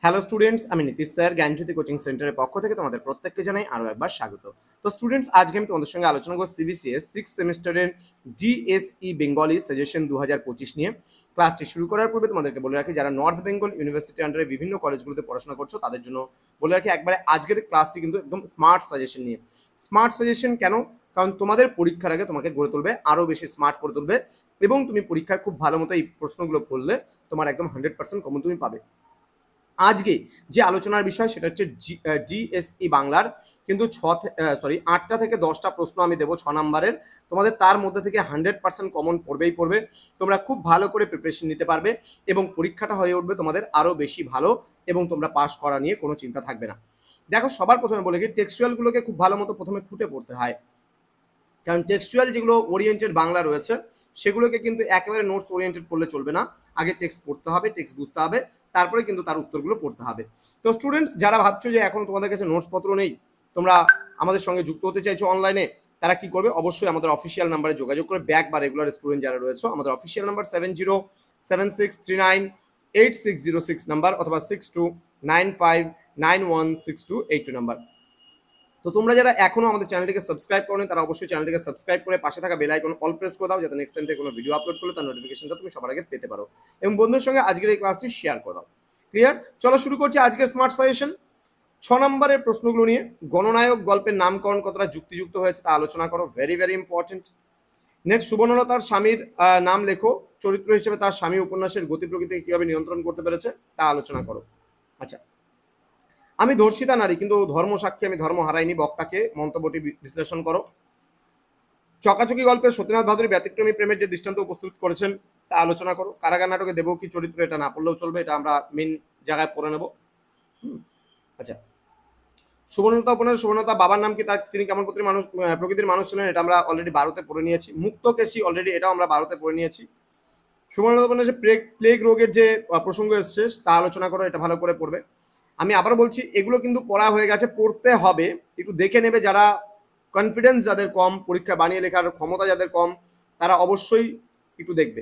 Hello students, আমি Nitish sir জ্ঞানজ্যোতি coaching সেন্টারের পক্ষ থেকে তোমাদের প্রত্যেককে জানাই আরও একবার স্বাগত। তো স্টুডেন্টস, আজকে আমি তোমাদের সঙ্গে আলোচনা করব সিবিসিএস সিক্স সেমিস্টারের ডিএসই বেঙ্গলি সাজেশন 2025 নিয়ে। ক্লাসটি শুরু করার পূর্বে তোমাদেরকে বলে রাখি, যারা নর্থ বেঙ্গল ইউনিভার্সিটি আন্ডারে বিভিন্ন কলেজগুলোতে পড়াশোনা করছো তাদের জন্য বলে রাখি, একবারে আজকের ক্লাসটি কিন্তু একদম স্মার্ট সাজেশন নিয়ে। স্মার্ট সাজেশন কেন? কারণ তোমাদের পরীক্ষার আগে তোমাকে গড়ে তুলবে, আরও বেশি স্মার্ট করে তুলবে, এবং তুমি পরীক্ষায় খুব ভালো মতো এই প্রশ্নগুলো পড়লে তোমার একদম 100% কমন তুমি পাবে। আজকে যে আলোচনার বিষয় সেটা হচ্ছে ডিএসই বাংলার, কিন্তু 8টা থেকে 10টা প্রশ্ন আমি দেবো 6 নাম্বারের। তোমাদের তার মধ্যে থেকে 100% কমন পড়বেই পড়বে। তোমরা খুব ভালো করে প্রিপারেশন নিতে পারবে এবং পরীক্ষাটা হয়ে উঠবে তোমাদের আরও বেশি ভালো, এবং তোমরা পাস করা নিয়ে কোনো চিন্তা থাকবে না। দেখো, সবার প্রথমে বলে কি, টেক্সচুয়ালগুলোকে খুব ভালো মতো প্রথমে খুঁটে পড়তে হয়, কারণ টেক্সচুয়াল যেগুলো ওরিয়েন্টেড বাংলা রয়েছে সেগুলোকে কিন্তু একেবারে নোটস ওরিয়েন্টেড পড়লে চলবে না। আগে টেক্সট পড়তে হবে, টেক্সট বুঝতে হবে, তারপরে কিন্তু তার উত্তরগুলো পড়তে হবে। তো স্টুডেন্টস, যারা ভাবছো যে এখন তোমাদের কাছে নোটসপত্র নেই, তোমরা আমাদের সঙ্গে যুক্ত হতে চাইছো অনলাইনে, তারা কি করবে? অবশ্যই আমাদের অফিসিয়াল নাম্বারে যোগাযোগ করে, ব্যাক বা রেগুলার স্টুডেন্ট যারা রয়েছে, আমাদের অফিসিয়াল নাম্বার 7076398606 নাম্বার, অথবা 6295916282 নাম্বার। তো তোমরা যারা এখনো আমাদের চ্যানেলটিকে সাবস্ক্রাইব করো তারা অবশ্যই চ্যানেলটিকে সাবস্ক্রাইব করে পাশে থাকা বেল আইকন অল প্রেস করে দাও, যাতে নেক্সট টাইম থেকে কোনো ভিডিও আপলোড করলে তার নোটিফিকেশনটা তুমি সবার আগে পেতে পারো, এবং বন্ধুদের সঙ্গে আজকের এই ক্লাসটি শেয়ার করে দাও। ক্লিয়ার? চলো শুরু করছি আজকের স্মার্ট সাজেশন 6 নম্বরের প্রশ্নগুলো নিয়ে। গণনায়ক গল্পের নামকরণ কতটা যুক্তিযুক্ত হয়েছে তা আলোচনা করো, ভেরি ভেরি ইম্পর্টেন্ট। নেক্সট, সুবর্ণলতার স্বামীর নাম লেখো, চরিত্র হিসেবে তার স্বামী উপন্যাসের গতি প্রকৃতিকে কিভাবে নিয়ন্ত্রণ করতে পেরেছে তা আলোচনা করো। আচ্ছা, আমি ধর্ষিতা নারী কিন্তু ধর্ম সাক্ষী আমি ধর্ম হারাইনি, বক্তাকে মন্তব্যটি বিশ্লেষণ করো। চকাচকি গল্পে সত্যনাথ ভাদুরী ব্যতিক্রমী প্রেমের যে দৃষ্টান্ত উপস্থিত করেছেন তা আলোচনা করো। কারাগার নাটকে দেবকী চরিত্র, এটা না পড়লেও চলবে, এটা আমরা মেন জায়গায় পড়ে নেব। আচ্ছা, সুবর্ণতা উপন্যাসে সুবর্ণতা বাবার নাম কি, তার তিনি কেমন প্রকৃতির মানুষ ছিলেন, এটা আমরা অলরেডি 12তে পড়ে নিয়েছি। মুক্তকেশী অলরেডি এটাও আমরা 12তে পড়ে নিয়েছি। সুবর্ণতা উপন্যাসে প্লেগ রোগের যে প্রসঙ্গ এসছে তা আলোচনা করো, এটা ভালো করে পড়বে। আমি আবার বলছি, এগুলো কিন্তু পড়া হয়ে গেছে, পড়তে হবে, একটু দেখে নেবে। যারা কনফিডেন্স যাদের কম, পরীক্ষা বানিয়ে লেখার ক্ষমতা যাদের কম, তারা অবশ্যই একটু দেখবে।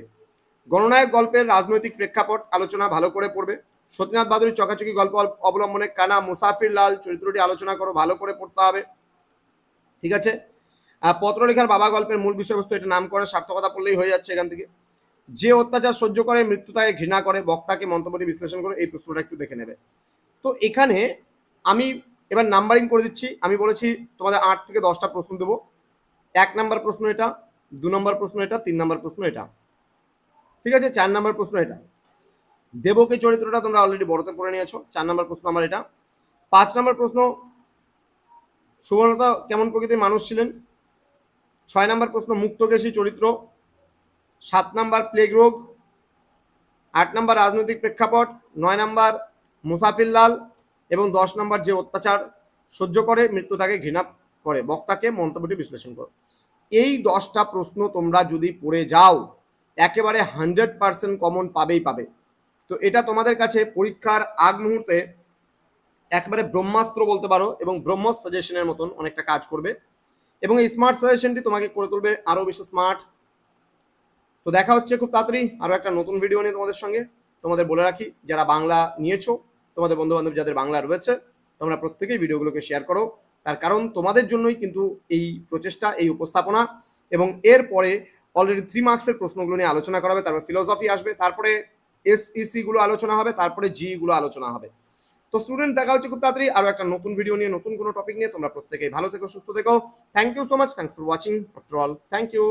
গণনায়ক গল্পের রাজনৈতিক প্রেক্ষাপট আলোচনা ভালো করে পড়বে। সত্যনাথ ভাদুরীর চকাচকি গল্প অবলম্বনে কানা মুসাফির লাল চরিত্রটি আলোচনা করো, ভালো করে পড়তে হবে, ঠিক আছে? পত্রলেখার বাবা গল্পের মূল বিষয়বস্তু, এটা নাম করে সার্থকতা পড়লেই হয়ে যাচ্ছে এখান থেকে। যে অত্যাচার সহ্য করে মৃত্যু তাকে ঘৃণা করে, বক্তাকে মন্তব্যটি বিশ্লেষণ করে, এই প্রশ্নটা একটু দেখে নেবে। তো এখানে আমি এবার নাম্বারিং করে দিচ্ছি। আমি বলেছি তোমাদের 8 থেকে 10টা প্রশ্ন দেবো। 1 নম্বর প্রশ্ন এটা, 2 নম্বর প্রশ্ন এটা, 3 নম্বর প্রশ্ন এটা, ঠিক আছে? 4 নম্বর প্রশ্ন এটা। দেবকী চরিত্রটা তোমরা অলরেডি বড়তে পড়ে নিয়েছো, 4 নম্বর প্রশ্ন আমার এটা। 5 নম্বর প্রশ্ন, সুবর্ণতা কেমন প্রকৃতির মানুষ ছিলেন। 6 নম্বর প্রশ্ন, মুক্তকেশী চরিত্র। 7 নম্বর প্লেগ রোগ। 8 নম্বর রাজনৈতিক প্রেক্ষাপট। 9 নম্বর মুসাফির লাল, এবং 10 নম্বর যে অত্যাচার সহ্য করে মৃত্যু তাকে ঘৃণা করে, বক্তাকে মন্তব্যটি বিশ্লেষণ করো। এই 10টা প্রশ্ন তোমরা যদি পড়ে যাও, একেবারে 100% কমন পাবেই পাবে। তো এটা তোমাদের কাছে পরীক্ষার আগ মুহূর্তে একেবারে ব্রহ্মাস্ত্র বলতে পারো, এবং ব্রহ্মস সাজেশনের মতন অনেকটা কাজ করবে, এবং এই স্মার্ট সাজেশনটি তোমাকে করে তুলবে আরও বেশি স্মার্ট। তো দেখা হচ্ছে খুব তাড়াতাড়ি আরও একটা নতুন ভিডিও নিয়ে তোমাদের সঙ্গে। তোমাদের বলে রাখি, যারা বাংলা নিয়েছো, তোমাদের বন্ধু বান্ধব যাদের বাংলা রয়েছে, তোমরা প্রত্যেকেই ভিডিওগুলোকে শেয়ার করো। তার কারণ তোমাদের জন্যই কিন্তু এই প্রচেষ্টা, এই উপস্থাপনা, এবং এরপরে অলরেডি 3 মার্কসের প্রশ্নগুলো নিয়ে আলোচনা করা হবে, তারপরে ফিলোসফি আসবে, তারপরে এসইসি গুলো আলোচনা হবে, তারপরে জি গুলো আলোচনা হবে। তো স্টুডেন্ট, দেখা হচ্ছে খুব তাড়াতাড়ি আরও একটা নতুন ভিডিও নিয়ে, নতুন কোনো টপিক নিয়ে। তোমরা প্রত্যেকেই ভালো থেকো, সুস্থ থেকো। Thank you so much, thanks for watching after all, thank you.